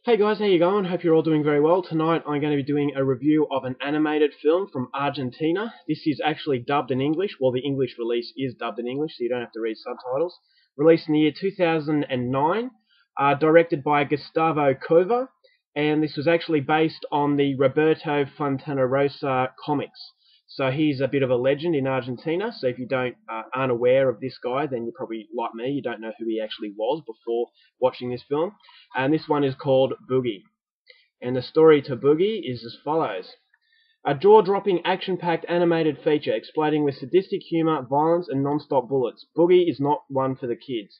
Hey guys, how you going? Hope you're all doing very well. Tonight I'm going to be doing a review of an animated film from Argentina. This is actually dubbed in English. Well, the English release is dubbed in English, so you don't have to read subtitles. Released in the year 2009, directed by Gustavo Cova, and this was actually based on the Roberto Fontanarosa comics. So he's a bit of a legend in Argentina. So if you aren't aware of this guy, then you're probably like me. You don't know who he actually was before watching this film. And this one is called Boogie. And the story to Boogie is as follows. A jaw-dropping, action-packed animated feature exploding with sadistic humor, violence, and non-stop bullets. Boogie is not one for the kids.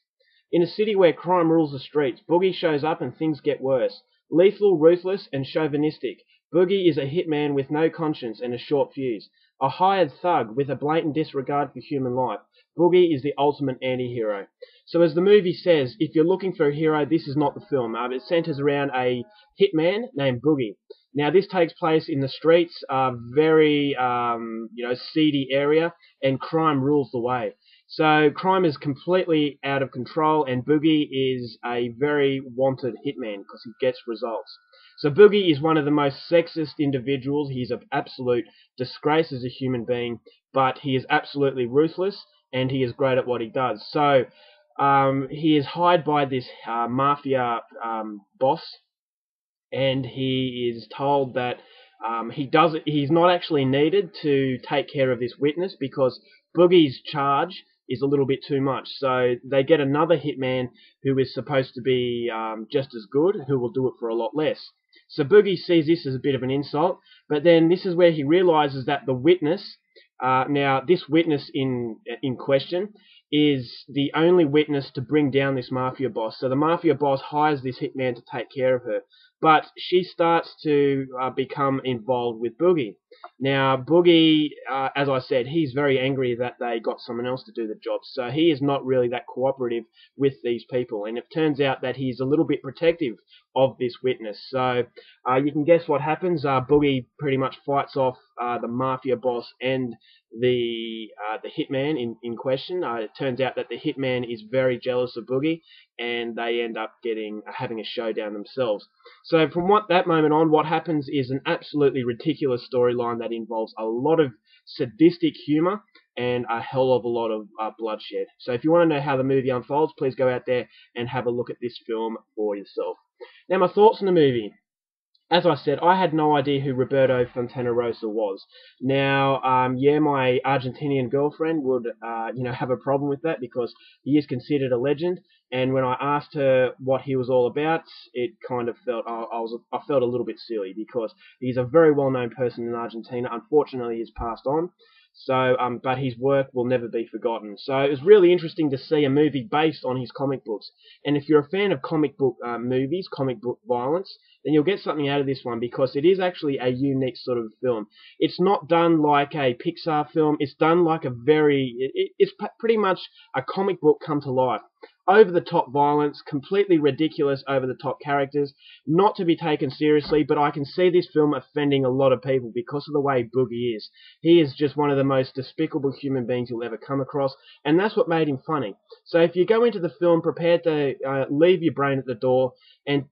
In a city where crime rules the streets, Boogie shows up and things get worse. Lethal, ruthless, and chauvinistic, Boogie is a hitman with no conscience and a short fuse. A hired thug with a blatant disregard for human life. Boogie is the ultimate anti-hero. So as the movie says, if you're looking for a hero, this is not the film. It centers around a hitman named Boogie. Now this takes place in the streets, very seedy area, and crime rules the way. So crime is completely out of control, and Boogie is a very wanted hitman because he gets results. So Boogie is one of the most sexist individuals. He's an absolute disgrace as a human being, but he is absolutely ruthless, and he is great at what he does. So he is hired by this mafia boss, and he is told that he's not actually needed to take care of this witness because Boogie's charge is a little bit too much. So they get another hitman who is supposed to be just as good, who will do it for a lot less. So Boogie sees this as a bit of an insult, but then this is where he realizes that the witness, now this witness in question, is the only witness to bring down this mafia boss. So the mafia boss hires this hitman to take care of her, but she starts to become involved with Boogie. Now Boogie, as I said, he's very angry that they got someone else to do the job, so he is not really that cooperative with these people, and it turns out that he's a little bit protective of this witness. So you can guess what happens. Boogie pretty much fights off the mafia boss and the hitman in question. It turns out that the hitman is very jealous of Boogie, and they end up having a showdown themselves. So from that moment on, what happens is an absolutely ridiculous storyline that involves a lot of sadistic humor and a hell of a lot of bloodshed. So if you want to know how the movie unfolds, please go out there and have a look at this film for yourself. Now, my thoughts on the movie. As I said, I had no idea who Roberto Fontanarosa was. Now, my Argentinian girlfriend would, have a problem with that because he is considered a legend. And when I asked her what he was all about, it kind of felt I felt a little bit silly because he's a very well-known person in Argentina. Unfortunately, he's passed on. So, but his work will never be forgotten. So it was really interesting to see a movie based on his comic books. And if you're a fan of comic book movies, comic book violence, then you'll get something out of this one because it is actually a unique sort of film. It's not done like a Pixar film. It's done like it's pretty much a comic book come to life. Over-the-top violence, completely ridiculous over-the-top characters, not to be taken seriously, but I can see this film offending a lot of people because of the way Boogie is. He is just one of the most despicable human beings you'll ever come across, and that's what made him funny. So if you go into the film prepared to leave your brain at the door and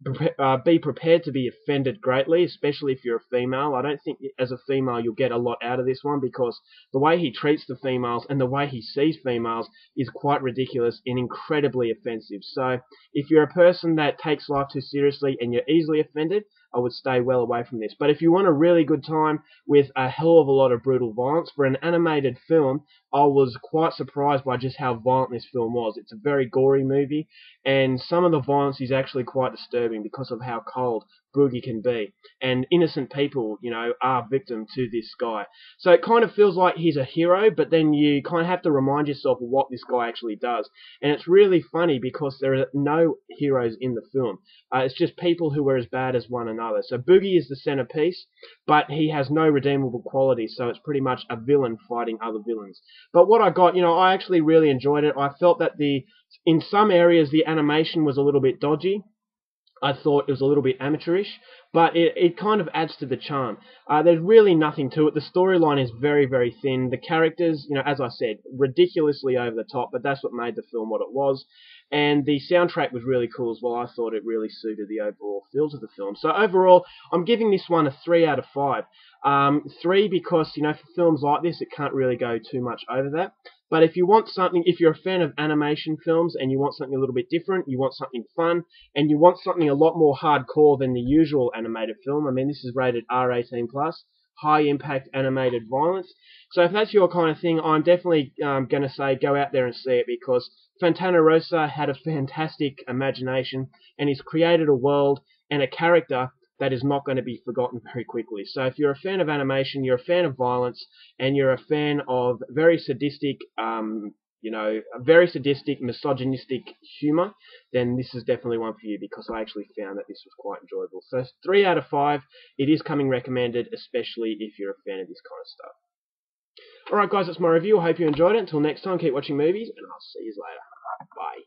be prepared to be offended greatly, especially if you're a female, I don't think as a female you'll get a lot out of this one because the way he treats the females and the way he sees females is quite ridiculous and incredibly offensive. So if you're a person that takes life too seriously and you're easily offended, I would stay well away from this. But if you want a really good time with a hell of a lot of brutal violence for an animated film, I was quite surprised by just how violent this film was. It's a very gory movie, and some of the violence is actually quite disturbing because of how cold Boogie can be. And innocent people, are victim to this guy. So it kind of feels like he's a hero, but then you kind of have to remind yourself of what this guy actually does. And it's really funny because there are no heroes in the film. It's just people who are as bad as one another. So Boogie is the centerpiece, but he has no redeemable qualities, so it's pretty much a villain fighting other villains. But what I got, I actually really enjoyed it. I felt that in some areas the animation was a little bit dodgy. I thought it was a little bit amateurish, but it kind of adds to the charm. There's really nothing to it. The storyline is very, very thin. The characters, as I said, ridiculously over the top, but that's what made the film what it was. And the soundtrack was really cool as well. I thought it really suited the overall feel to the film. So overall, I'm giving this one a 3 out of 5. 3 because, for films like this, it can't really go too much over that. But if you want something, if you're a fan of animation films and you want something a little bit different, you want something fun, and you want something a lot more hardcore than the usual animated film, I mean, this is rated R18+, high impact animated violence. So if that's your kind of thing, I'm definitely going to say go out there and see it, because Fontana Rosa had a fantastic imagination, and he's created a world and a character that is not going to be forgotten very quickly. So if you're a fan of animation, you're a fan of violence, and you're a fan of very sadistic, very sadistic, misogynistic humor, then this is definitely one for you, because I actually found that this was quite enjoyable. So 3 out of 5, it is coming recommended, especially if you're a fan of this kind of stuff. Alright guys, that's my review. I hope you enjoyed it. Until next time, keep watching movies, and I'll see you later. Bye.